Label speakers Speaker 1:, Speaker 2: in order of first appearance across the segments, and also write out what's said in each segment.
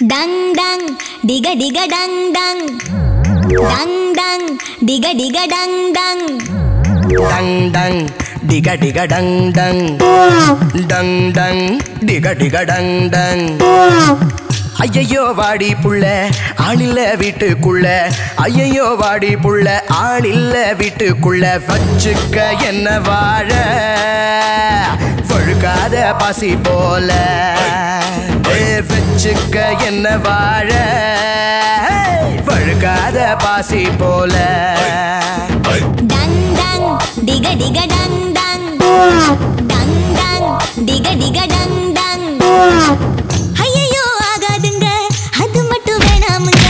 Speaker 1: Dang dang, diga diga dang dang. Dang dang, diga diga dang dang.
Speaker 2: Dang dang, diga diga dang dang. Dang dang, diga diga dang dang. ஐயையோ வாடி புள்ள ஆளில்ல வீட்டுக்குள்ள ஐயையோ வாடி புள்ள ஆளில்ல வீட்டுக்குள்ள வச்சுக்க என்ன வாழ வழுக்காத பாசி போல வச்சுக்க என்ன வாழ வழுக்காத பாசி போல
Speaker 1: Dang dang, diga diga dang dang. Dang dang, diga diga dang dang. ஐயையோ ஆகாதுங்க அது மட்டும் வேணாமுங்க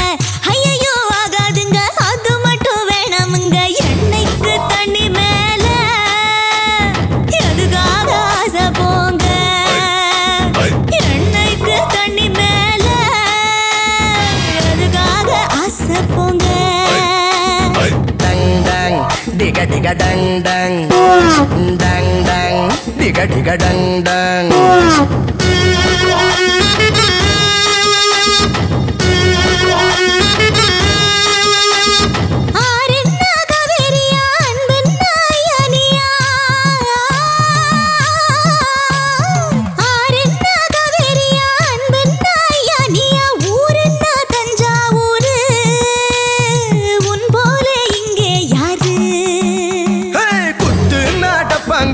Speaker 1: ஐயையோ ஆகாதுங்க அது மட்டும் வேணாமுங்க எண்ணெய்க்கு தண்ணி மேல எதுக்காக ஆசை போங்க எண்ணெய்க்கு தண்ணி மேல எதுக்காக ஆசை போங்க
Speaker 2: Dang dang, diga diga dang dang. Dang dang, diga diga dang dang.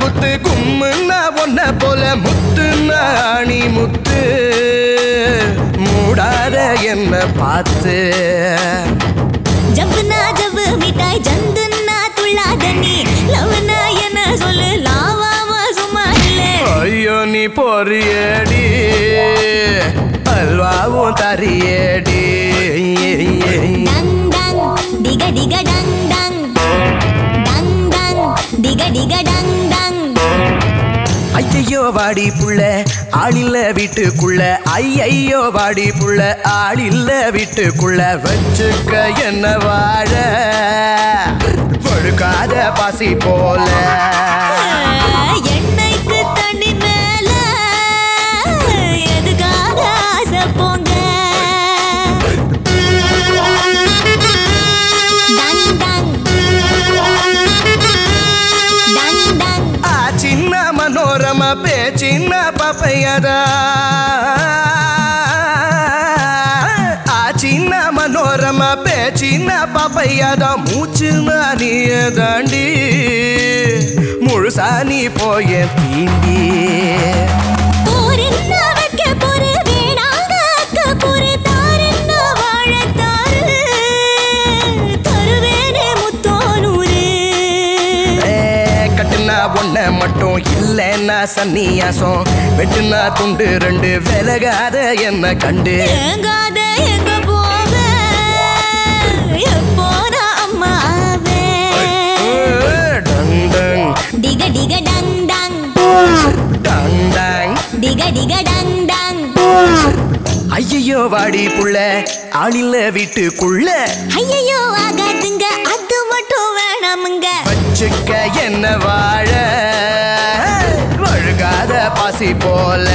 Speaker 2: குத்து கும்முன்னா ஒன்ன போல முத்துன்னா அணி முத்து மூடாத என்ன பார்த்து
Speaker 1: ஜப்புனா ஜப்பு மிட்டாய் ஜந்துன்னா துள்ளாத நீ லவ்னா என்ன சொல்லு லாவாவா சும்மா இல்ல
Speaker 2: ஐயோ நீ பொறியடி அல்வாவும் தரியடி
Speaker 1: டங் டங் டிக டிக டங் டங் டங் டங் டிக டிக டங் டங்
Speaker 2: ஐயையோ வாடி புள்ள ஆளில்ல வீட்டுக்குள்ள ஐயையோ வாடி புள்ள ஆளில்ல வீட்டுக்குள்ள வச்சுக்க என்ன வாழ வழுக்காத பாசி போல
Speaker 1: எண்ணெய்க்கு தண்ணி மேல எதுக்காக ஆசை போங்க டங் டங் டங் டங்
Speaker 2: சின்ன மனோரமா பேச்சின்ன பப்பையதா சின்ன மனோரமா பேச்சின்ன பப்பையதா மூச்சு நீய தாண்டி முழுசா நீ போய தீண்டி ஒன்ன மட்டும் இல்லைன்னா சன்னியாசம் வெட்டுனா துண்டு ரெண்டு விலகாத என்ன கண்டு
Speaker 1: எங்க போக எப்போனா அம்மாவே
Speaker 2: டங் டங்
Speaker 1: டிக டிக டங் டங்
Speaker 2: டங் டங்
Speaker 1: டிக டிக டங் டங்
Speaker 2: ஐயையோ வாடி புள்ள ஆளில்ல வீட்டுக்குள்ள
Speaker 1: ஐயையோ ஆகாதுங்க அது மட்டும் வேணாமுங்க
Speaker 2: வச்சுக்க என்ன வாழ வழுகாத பாசி போல